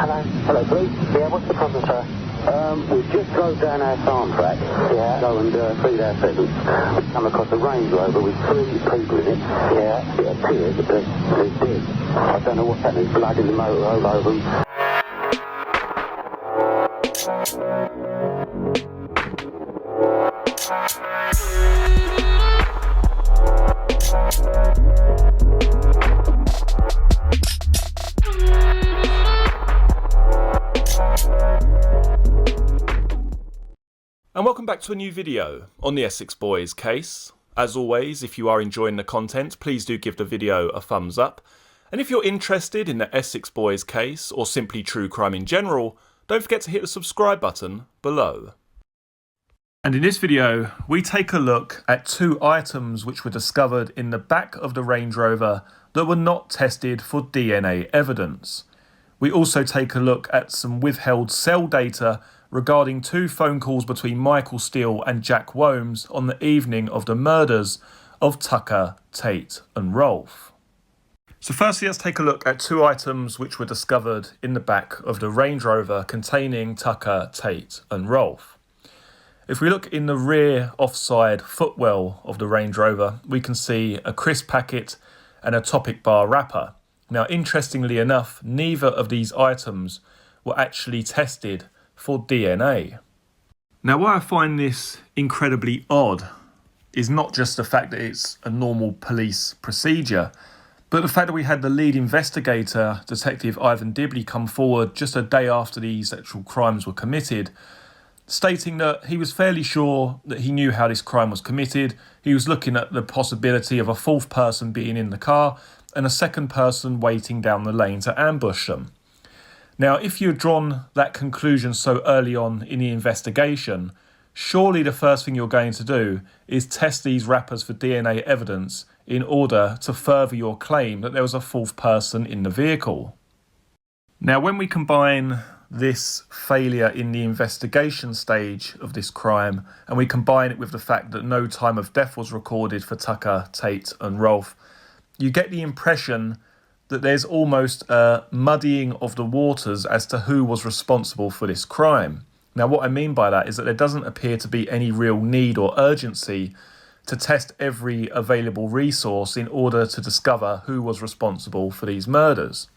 Hello. Hello, police. Yeah, what's the problem, sir? We just drove down our farm track. Yeah. Go and feed our pheasants. We come across a Range Rover with 3 people in it. Yeah. It appears that they're dead. I don't know what's happening. Blood in the motor all over them. And welcome back to a new video on the Essex Boys case. As always, if you are enjoying the content, please do give the video a thumbs up. And if you're interested in the Essex Boys case, or simply true crime in general, don't forget to hit the subscribe button below. And in this video, we take a look at 2 items which were discovered in the back of the Range Rover that were not tested for DNA evidence. We also take a look at some withheld cell data regarding 2 phone calls between Michael Steele and Jack Womes on the evening of the murders of Tucker, Tate and Rolfe. So firstly, let's take a look at 2 items which were discovered in the back of the Range Rover containing Tucker, Tate and Rolfe. If we look in the rear offside footwell of the Range Rover, we can see a crisp packet and a Topic bar wrapper. Now, interestingly enough, neither of these items were actually tested for DNA. Now, why I find this incredibly odd is not just the fact that it's a normal police procedure, but the fact that we had the lead investigator, Detective Ivan Dibley, come forward just a day after these actual crimes were committed, stating that he was fairly sure that he knew how this crime was committed. He was looking at the possibility of a 4th person being in the car and a 2nd person waiting down the lane to ambush them. Now, if you had drawn that conclusion so early on in the investigation, surely the first thing you're going to do is test these wrappers for DNA evidence in order to further your claim that there was a 4th person in the vehicle. Now, when we combine this failure in the investigation stage of this crime and we combine it with the fact that no time of death was recorded for Tucker, Tate and Rolfe, you get the impression that there's almost a muddying of the waters as to who was responsible for this crime. Now, what I mean by that is that there doesn't appear to be any real need or urgency to test every available resource in order to discover who was responsible for these murders.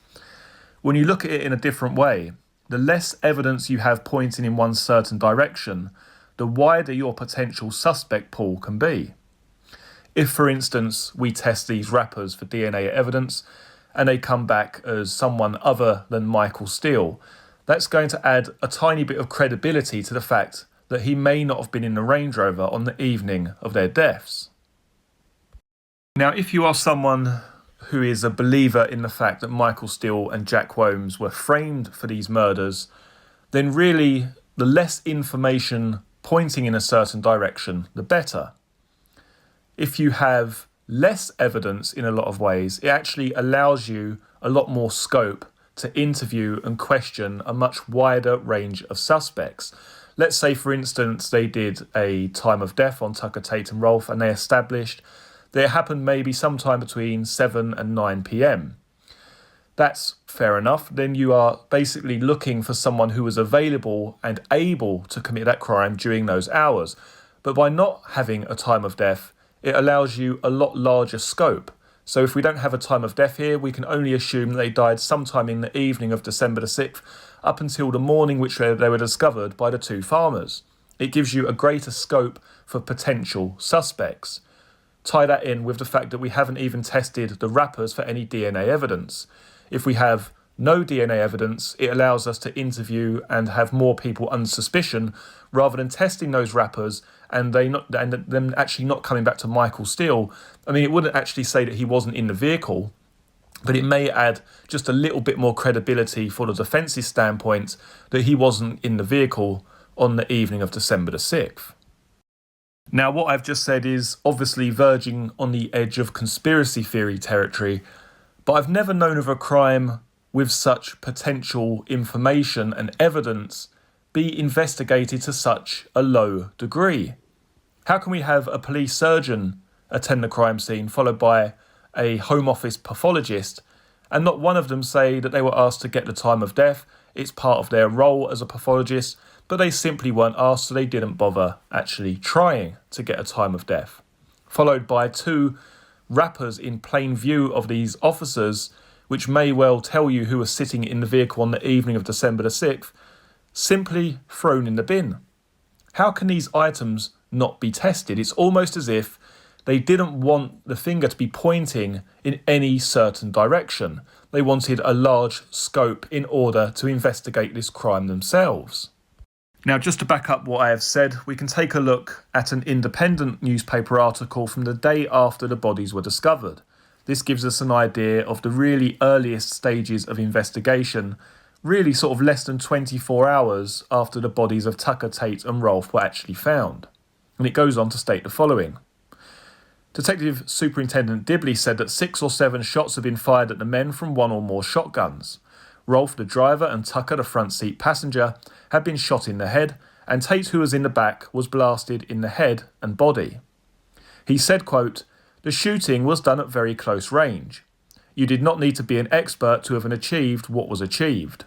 When you look at it in a different way, the less evidence you have pointing in one certain direction, the wider your potential suspect pool can be. If, for instance, we test these wrappers for DNA evidence, and they come back as someone other than Michael Steele, that's going to add a tiny bit of credibility to the fact that he may not have been in the Range Rover on the evening of their deaths. Now, if you are someone who is a believer in the fact that Michael Steele and Jack Womes were framed for these murders, then really the less information pointing in a certain direction, the better. If you have less evidence in a lot of ways, it actually allows you a lot more scope to interview and question a much wider range of suspects. Let's say, for instance, they did a time of death on Tucker, Tate and Rolfe and they established that it happened maybe sometime between 7 and 9 p.m. That's fair enough. Then you are basically looking for someone who was available and able to commit that crime during those hours. But by not having a time of death, it allows you a lot larger scope. So if we don't have a time of death here, we can only assume they died sometime in the evening of December the 6th, up until the morning which they were discovered by the 2 farmers. It gives you a greater scope for potential suspects. Tie that in with the fact that we haven't even tested the wrappers for any DNA evidence. If we have no DNA evidence, it allows us to interview and have more people under suspicion rather than testing those wrappers and them actually not coming back to Michael Steele. I mean, it wouldn't actually say that he wasn't in the vehicle, but it may add just a little bit more credibility for the defence's standpoint that he wasn't in the vehicle on the evening of December the 6th. Now, what I've just said is obviously verging on the edge of conspiracy theory territory, but I've never known of a crime with such potential information and evidence be investigated to such a low degree. How can we have a police surgeon attend the crime scene followed by a Home Office pathologist and not one of them say that they were asked to get the time of death, it's part of their role as a pathologist, but they simply weren't asked, so they didn't bother actually trying to get a time of death. Followed by 2 wrappers in plain view of these officers, which may well tell you who was sitting in the vehicle on the evening of December the 6th, simply thrown in the bin. How can these items not be tested? It's almost as if they didn't want the finger to be pointing in any certain direction. They wanted a large scope in order to investigate this crime themselves. Now, just to back up what I have said, we can take a look at an independent newspaper article from the day after the bodies were discovered. This gives us an idea of the really earliest stages of investigation, really sort of less than 24 hours after the bodies of Tucker, Tate and Rolfe were actually found. And it goes on to state the following. Detective Superintendent Dibley said that 6 or 7 shots had been fired at the men from 1 or more shotguns. Rolfe, the driver, and Tucker, the front seat passenger, had been shot in the head, and Tate, who was in the back, was blasted in the head and body. He said, quote, "The shooting was done at very close range. You did not need to be an expert to have achieved what was achieved.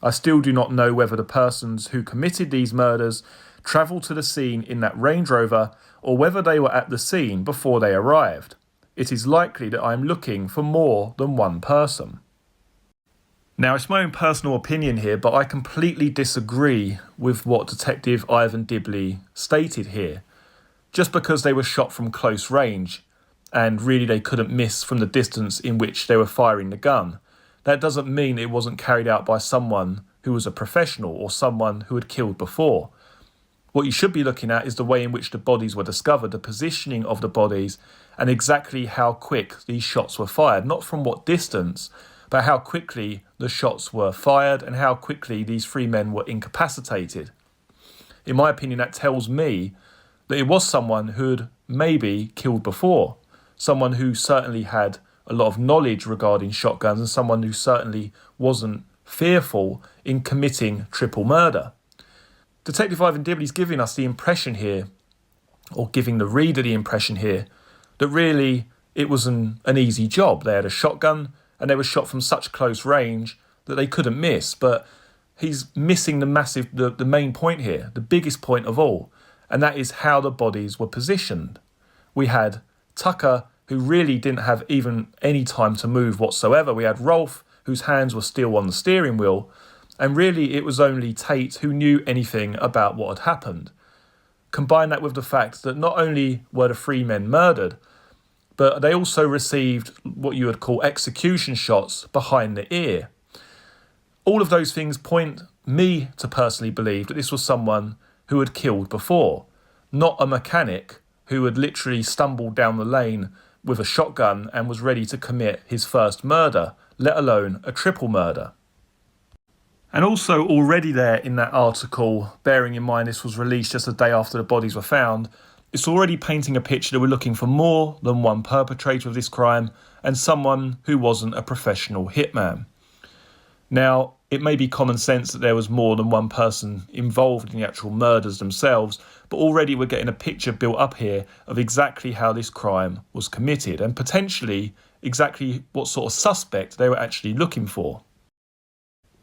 I still do not know whether the persons who committed these murders travelled to the scene in that Range Rover or whether they were at the scene before they arrived. It is likely that I am looking for more than one person." Now, it's my own personal opinion here, but I completely disagree with what Detective Ivan Dibley stated here. Just because they were shot from close range, and really they couldn't miss from the distance in which they were firing the gun, that doesn't mean it wasn't carried out by someone who was a professional or someone who had killed before. What you should be looking at is the way in which the bodies were discovered, the positioning of the bodies, and exactly how quick these shots were fired. Not from what distance, but how quickly the shots were fired and how quickly these 3 men were incapacitated. In my opinion, that tells me that it was someone who had maybe killed before, someone who certainly had a lot of knowledge regarding shotguns and someone who certainly wasn't fearful in committing triple murder. Detective Ivan Dibley's giving us the impression here, or giving the reader the impression here, that really it was an easy job. They had a shotgun and they were shot from such close range that they couldn't miss. But he's missing the main point here, the biggest point of all, and that is how the bodies were positioned. We had Tucker, who really didn't have even any time to move whatsoever. We had Rolfe, whose hands were still on the steering wheel, and really it was only Tate who knew anything about what had happened. Combine that with the fact that not only were the 3 men murdered, but they also received what you would call execution shots behind the ear. All of those things point me to personally believe that this was someone who had killed before, not a mechanic who had literally stumbled down the lane with a shotgun and was ready to commit his first murder, let alone a triple murder. And also already there in that article, bearing in mind this was released just a day after the bodies were found, it's already painting a picture that we're looking for more than one perpetrator of this crime and someone who wasn't a professional hitman. Now, it may be common sense that there was more than one person involved in the actual murders themselves, but already we're getting a picture built up here of exactly how this crime was committed and potentially exactly what sort of suspect they were actually looking for.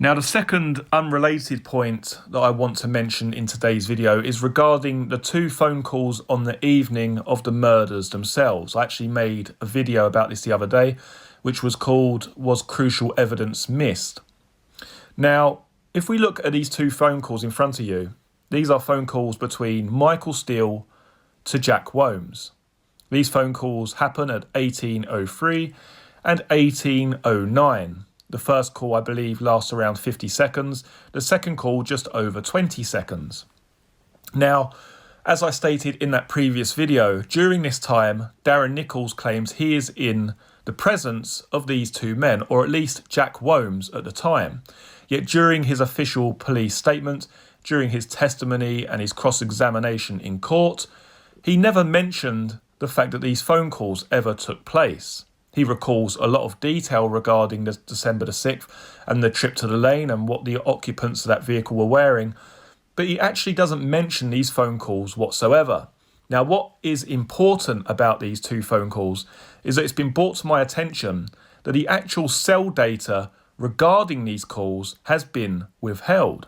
Now, the second unrelated point that I want to mention in today's video is regarding the 2 phone calls on the evening of the murders themselves. I actually made a video about this the other day, which was called "Was Crucial Evidence Missed?" Now, if we look at these 2 phone calls in front of you, these are phone calls between Michael Steele to Jack Womes. These phone calls happen at 18:03 and 18:09. The first call, I believe, lasts around 50 seconds. The second call, just over 20 seconds. Now, as I stated in that previous video, during this time, Darren Nichols claims he is in the presence of these 2 men, or at least Jack Womes at the time. Yet during his official police statement, during his testimony and his cross-examination in court, he never mentioned the fact that these phone calls ever took place. He recalls a lot of detail regarding the December the 6th and the trip to the lane and what the occupants of that vehicle were wearing, but he actually doesn't mention these phone calls whatsoever. Now, what is important about these 2 phone calls is that it's been brought to my attention that the actual cell data regarding these calls has been withheld,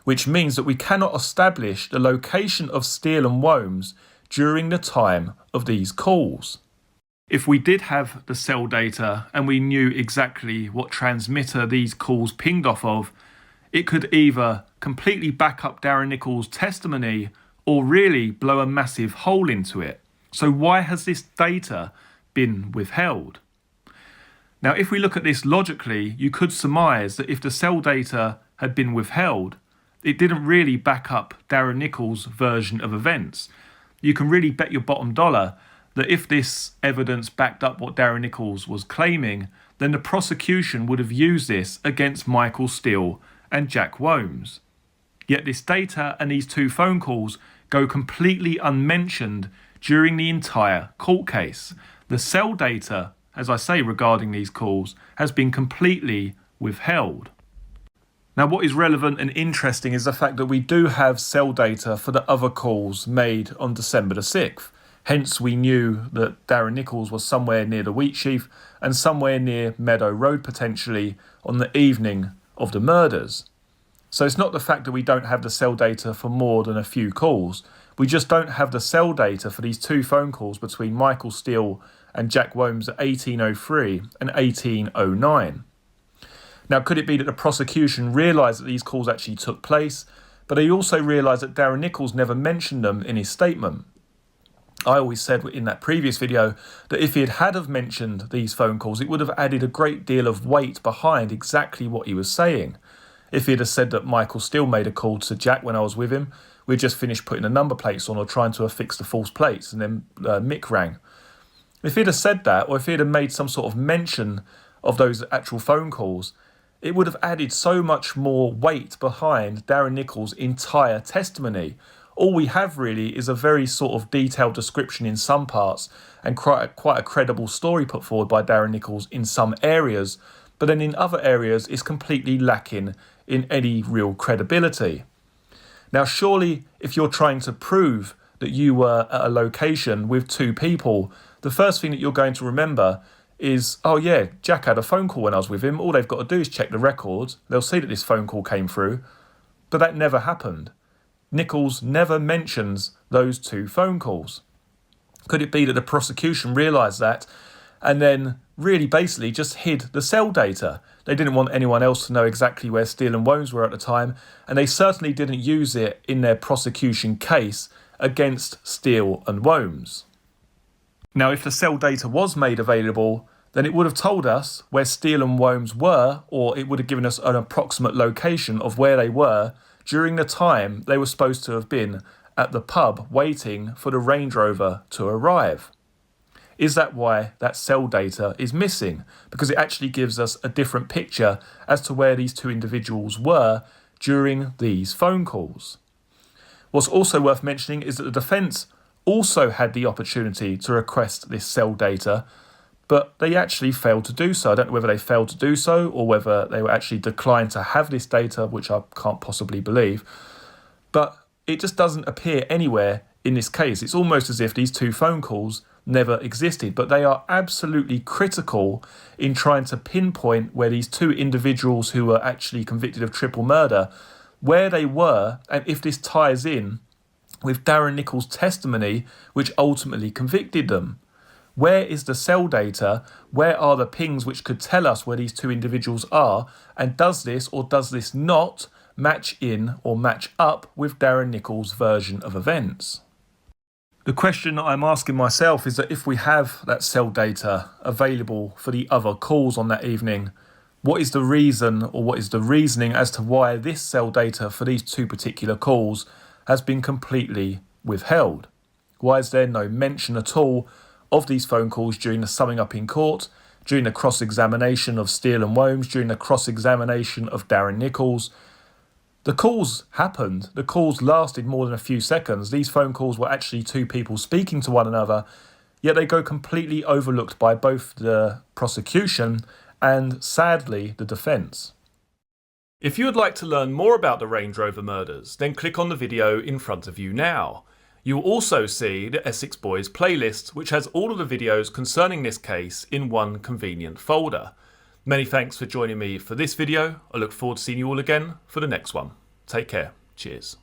which means that we cannot establish the location of Steele and Wombs during the time of these calls. If we did have the cell data and we knew exactly what transmitter these calls pinged off of, it could either completely back up Darren Nichols' testimony or really blow a massive hole into it. So why has this data been withheld? Now, if we look at this logically, you could surmise that if the cell data had been withheld, it didn't really back up Darren Nichols' version of events. You can really bet your bottom dollar that if this evidence backed up what Darren Nichols was claiming, then the prosecution would have used this against Michael Steele and Jack Wombs. Yet this data and these two phone calls go completely unmentioned during the entire court case. The cell data, as I say, regarding these calls, has been completely withheld. Now, what is relevant and interesting is the fact that we do have cell data for the other calls made on December the 6th. Hence, we knew that Darren Nichols was somewhere near the Wheatsheaf and somewhere near Meadow Road potentially on the evening of the murders. So it's not the fact that we don't have the cell data for more than a few calls. We just don't have the cell data for these two phone calls between Michael Steele and Jack Wombs at 1803 and 1809. Now, could it be that the prosecution realised that these calls actually took place, but they also realised that Darren Nichols never mentioned them in his statement? I always said in that previous video that if he had have mentioned these phone calls, it would have added a great deal of weight behind exactly what he was saying. If he'd have said that Michael Steele made a call to Jack when I was with him, we'd just finished putting the number plates on or trying to affix the false plates, and then Mick rang. If he'd have said that, or if he'd have made some sort of mention of those actual phone calls, it would have added so much more weight behind Darren Nichols' entire testimony. All we have really is a very sort of detailed description in some parts and quite a credible story put forward by Darren Nichols in some areas, but then in other areas it's completely lacking in any real credibility. Now, surely if you're trying to prove that you were at a location with two people, the first thing that you're going to remember is, oh yeah, Jack had a phone call when I was with him. All they've got to do is check the records. They'll see that this phone call came through. But that never happened. Nichols never mentions those two phone calls. Could it be that the prosecution realised that and then really basically just hid the cell data? They didn't want anyone else to know exactly where Steele and Wombs were at the time, and they certainly didn't use it in their prosecution case against Steele and Wombs. Now, if the cell data was made available, then it would have told us where Steele and Wombs were, or it would have given us an approximate location of where they were during the time they were supposed to have been at the pub waiting for the Range Rover to arrive. Is that why that cell data is missing? Because it actually gives us a different picture as to where these two individuals were during these phone calls. What's also worth mentioning is that the defence also had the opportunity to request this cell data, but they actually failed to do so. I don't know whether they failed to do so or whether they were actually declined to have this data, which I can't possibly believe. But it just doesn't appear anywhere in this case. It's almost as if these two phone calls never existed, but they are absolutely critical in trying to pinpoint where these two individuals who were actually convicted of triple murder, where they were, and if this ties in with Darren Nichols' testimony, which ultimately convicted them. Where is the cell data? Where are the pings which could tell us where these two individuals are? And does this or does this not match in or match up with Darren Nichols' version of events? The question that I'm asking myself is that if we have that cell data available for the other calls on that evening, what is the reason or what is the reasoning as to why this cell data for these two particular calls has been completely withheld? Why is there no mention at all of these phone calls during the summing up in court, during the cross-examination of Steele and Wombs, during the cross-examination of Darren Nichols? The calls happened. The calls lasted more than a few seconds. These phone calls were actually two people speaking to one another, yet they go completely overlooked by both the prosecution and, sadly, the defence. If you would like to learn more about the Range Rover murders, then click on the video in front of you now. You will also see the Essex Boys playlist, which has all of the videos concerning this case in one convenient folder. Many thanks for joining me for this video. I look forward to seeing you all again for the next one. Take care. Cheers.